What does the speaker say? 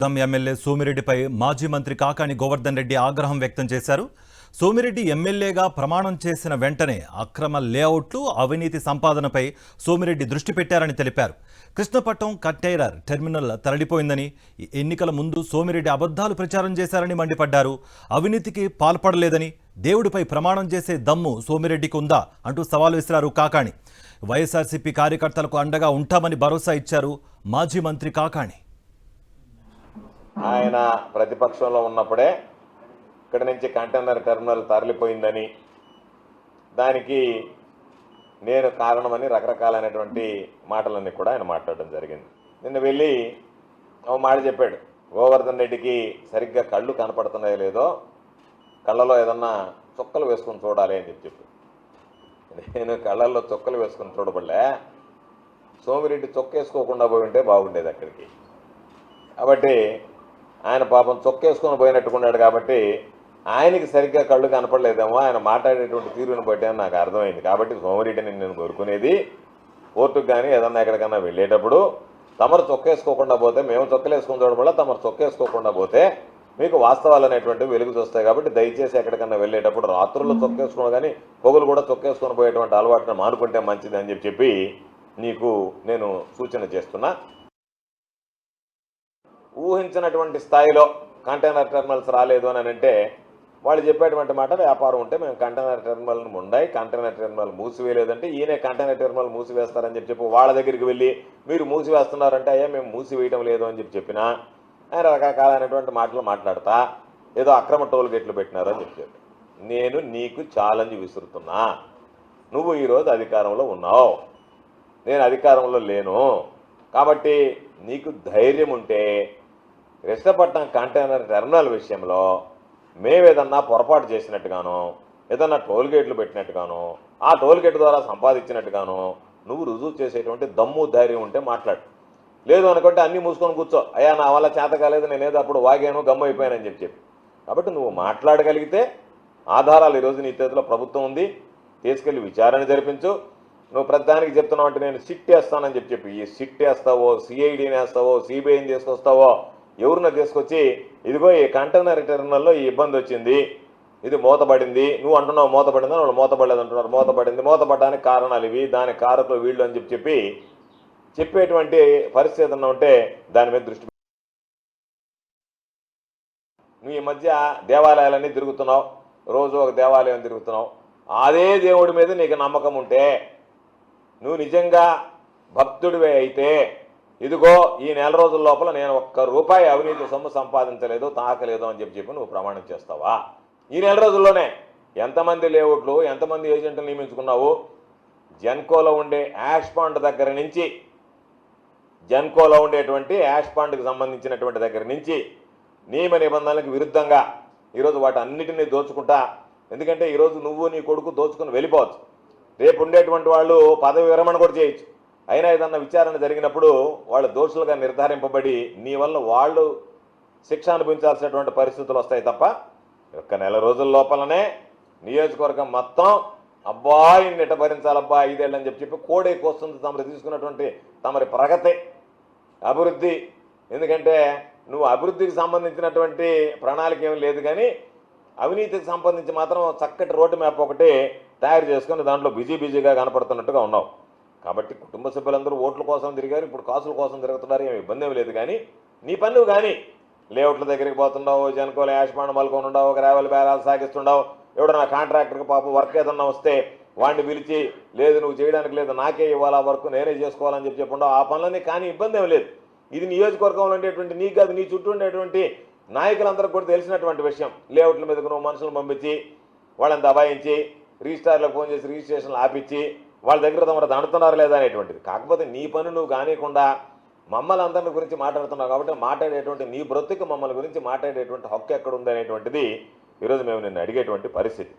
MLA సోమిరెడ్డిపై మాజీ మంత్రి కాకాని గోవర్ధన్ రెడ్డి ఆగ్రహం వ్యక్తం చేశారు. సోమిరెడ్డి ఎమ్మెల్యేగా ప్రమాణం చేసిన వెంటనే అక్రమ లేఅవుట్లు, అవినీతి సంపాదనపై సోమిరెడ్డి దృష్టి పెట్టారని తెలిపారు. కృష్ణపట్నం కంటైనర్ టెర్మినల్ తరలిపోయిందని, ఎన్నికల ముందు సోమిరెడ్డి అబద్ధాలు ప్రచారం చేశారని మండిపడ్డారు. అవినీతికి పాల్పడలేదని, దేవుడిపై ప్రమాణం చేసే దమ్ము సోమిరెడ్డికి ఉందా అంటూ సవాల్ విసిరారు కాకాని. వైఎస్ఆర్సీపీ కార్యకర్తలకు అండగా ఉంటామని భరోసా ఇచ్చారు మాజీ మంత్రి కాకాని. ఆయన ప్రతిపక్షంలో ఉన్నప్పుడే ఇక్కడి నుంచి కంటైనర్ టెర్మినల్ తరలిపోయిందని, దానికి నేను కారణమని రకరకాలైనటువంటి మాటలన్నీ కూడా ఆయన మాట్లాడడం జరిగింది. నిన్న వెళ్ళి ఓ మాట చెప్పాడు, గోవర్ధన్ రెడ్డికి సరిగ్గా కళ్ళు కనపడుతున్నాయో లేదో, కళ్ళలో ఏదన్నా చుక్కలు వేసుకొని చూడాలి అని చెప్పి. నేను కళ్ళల్లో చుక్కలు వేసుకొని చూడబడలే, సోమిరెడ్డి చొక్కేసుకోకుండా పోయి ఉంటే బాగుండేది అక్కడికి. కాబట్టి ఆయన పాపం చొక్కేసుకొని పోయినట్టుకున్నాడు. కాబట్టి ఆయనకి సరిగ్గా కళ్ళు కనపడలేదేమో, ఆయన మాట్లాడేటువంటి తీరుని బట్టి అని నాకు అర్థమైంది. కాబట్టి సోమిరెడ్డిని నేను కోరుకునేది, కోర్టుకు కానీ ఏదన్నా ఎక్కడికన్నా వెళ్ళేటప్పుడు తమరు చొక్కేసుకోకుండా పోతే, మేము చొక్కలేసుకుని చూడడం వల్ల తమరు చొక్కేసుకోకుండా పోతే మీకు వాస్తవాలు అనేటువంటివి వెలుగు చూస్తాయి. కాబట్టి దయచేసి ఎక్కడికన్నా వెళ్ళేటప్పుడు రాత్రుల్లో చొక్కేసుకోవడం కానీ పొగులు కూడా చొక్కేసుకొని పోయేటువంటి అలవాటును మానుకుంటే మంచిది అని చెప్పి నీకు నేను సూచన చేస్తున్నా. ఊహించినటువంటి స్థాయిలో కంటైనర్ టెర్మినల్స్ రాలేదు అని అంటే వాళ్ళు చెప్పేటువంటి మాట, వ్యాపారం ఉంటే మేము కంటైనర్ టెర్మినల్ ఉండాయి, కంటైనర్ టెర్మినల్ మూసివేయలేదంటే ఈయనే కంటైనర్ టెర్మినల్ మూసివేస్తారని చెప్పి వాళ్ళ దగ్గరికి వెళ్ళి మీరు మూసివేస్తున్నారంటే అయ్యా మేము మూసివేయడం లేదు అని చెప్పినా ఆయన రకరకాలైనటువంటి మాటలు మాట్లాడతా ఏదో అక్రమ టోల్ గేట్లు పెట్టినారు అని చెప్పారు. నేను నీకు ఛాలెంజ్ విసురుతున్నా, నువ్వు ఈరోజు అధికారంలో ఉన్నావు, నేను అధికారంలో లేను. కాబట్టి నీకు ధైర్యం ఉంటే కృష్ణపట్నం కంటైనర్ టెర్మినల్ విషయంలో మేమేదన్నా పొరపాటు చేసినట్టుగానో, ఏదన్నా టోల్ గేట్లు పెట్టినట్టుగానో, ఆ టోల్ గేట్ ద్వారా సంపాదించినట్టుగానో నువ్వు రుజువు చేసేటువంటి దమ్ము ధైర్యం ఉంటే మాట్లాడు. లేదు అనుకుంటే అన్నీ మూసుకొని కూర్చో, అయ్యా నా వల్ల చేత కాలేదు, నేనేదో అప్పుడు వాగాను గమ్ము అయిపోయానని చెప్పి. కాబట్టి నువ్వు మాట్లాడగలిగితే ఆధారాలు ఈరోజు నీ చేతిలో ప్రభుత్వం ఉంది, తీసుకెళ్ళి విచారణ జరిపించు. నువ్వు ప్రతిదానికి చెప్తున్నావు అంటే నేను సిట్ వేస్తానని చెప్పి ఈ సిట్ వేస్తావో, సిఐడిని వేస్తావో, సిబిఐని తీసుకొస్తావో, ఎవరినో తీసుకొచ్చి ఇదిగో ఈ కంటైనర్ టెర్మినల్లో ఈ ఇబ్బంది వచ్చింది, ఇది మూతపడింది, నువ్వు అంటున్నావు మూతపడిందని, వాళ్ళు మూతపడలేదు అంటున్నారు, మూతపడింది, మూతపడడానికి కారణాలు ఇవి, దాని కారకులు వీళ్ళు అని చెప్పి చెప్పేటువంటి పరిస్థితి ఏదన్నా ఉంటే దాని మీద దృష్టి. నువ్వు ఈ మధ్య దేవాలయాలన్నీ తిరుగుతున్నావు, రోజు ఒక దేవాలయం తిరుగుతున్నావు, అదే దేవుడి మీద నీకు నమ్మకం ఉంటే, నువ్వు నిజంగా భక్తుడివే అయితే ఇదిగో ఈ నెల రోజుల లోపల నేను ₹1 అవినీతి సొమ్ము సంపాదించలేదు, తాకలేదు అని చెప్పి నువ్వు ప్రమాణం చేస్తావా? ఈ నెల రోజుల్లోనే ఎంతమంది లేఅవుట్లు, ఎంతమంది ఏజెంట్లు నియమించుకున్నావు? జెన్కోలో ఉండే యాష్ పాండ్ దగ్గర నుంచి, జెన్కోలో ఉండేటువంటి యాష్ పాండ్కి సంబంధించినటువంటి దగ్గర నుంచి నియమ నిబంధనలకు విరుద్ధంగా ఈరోజు వాటి అన్నిటినీ దోచుకుంటా. ఎందుకంటే ఈరోజు నువ్వు నీ కొడుకు దోచుకుని వెళ్ళిపోవచ్చు, రేపు ఉండేటువంటి వాళ్ళు పదవి విరమణ కూడా చేయొచ్చు. అయినా ఏదన్నా విచారణ జరిగినప్పుడు వాళ్ళు దోషులుగా నిర్ధారింపబడి నీ వల్ల వాళ్ళు శిక్ష అనుభవించాల్సినటువంటి పరిస్థితులు వస్తాయి తప్ప, ఒక్క నెల రోజుల లోపలనే నియోజకవర్గం మొత్తం అబ్బాయి నెట భరించాలబ్బా 5 ఏళ్ళు అని చెప్పి కోడే కోస్తుంది తమరు తీసుకున్నటువంటి తమరి ప్రగతి, అభివృద్ధి. ఎందుకంటే నువ్వు అభివృద్ధికి సంబంధించినటువంటి ప్రణాళిక ఏమి లేదు, కానీ అవినీతికి సంబంధించి మాత్రం చక్కటి రోడ్డు మ్యాప్ ఒకటి తయారు చేసుకుని దాంట్లో బిజీగా కనపడుతున్నట్టుగా ఉన్నావు. కాబట్టి కుటుంబ సభ్యులందరూ ఓట్ల కోసం తిరిగారు, ఇప్పుడు కాసుల కోసం తిరుగుతున్నారు, ఏమి ఇబ్బంది ఏమి లేదు. కానీ నీ పనులు కానీ లేఅవుట్ల దగ్గరికి పోతుండవు, జనకోల యాష్మాండ మలుకొని ఉండవు, గ్రావెల్ బేరాలు సాగిస్తుండవు, ఎవడన్నా కాంట్రాక్టర్కి పాపం వర్క్ ఏదన్నా వస్తే వాడిని పిలిచి లేదు నువ్వు చేయడానికి లేదు, నాకే ఇవ్వాలా వర్క్, నేనే చేసుకోవాలని చెప్పండవు. ఆ పనులన్నీ కానీ ఇబ్బంది ఏమి లేదు. ఇది నియోజకవర్గంలో ఉండేటువంటి నీకు కాదు, నీ చుట్టూ ఉండేటువంటి నాయకులందరికీ కూడా తెలిసినటువంటి విషయం. లేఅవుట్ల మీదకు నువ్వు మనుషులను పంపించి వాళ్ళని దబాయించి రిజిస్ట్రార్లకు ఫోన్ చేసి రిజిస్ట్రేషన్లు ఆపించి వాళ్ళ దగ్గర తమరు దండుతున్నారు లేదా అనేటువంటిది. కాకపోతే నీ పని నువ్వు కానియకుండా మమ్మల్ని అందరిని గురించి మాట్లాడుతున్నావు. కాబట్టి మాట్లాడేటువంటి నీ బ్రతుకు మమ్మల్ని గురించి మాట్లాడేటువంటి హక్కు ఎక్కడ ఉంది అనేటువంటిది ఈరోజు మేము నిన్ను అడిగేటువంటి పరిస్థితి.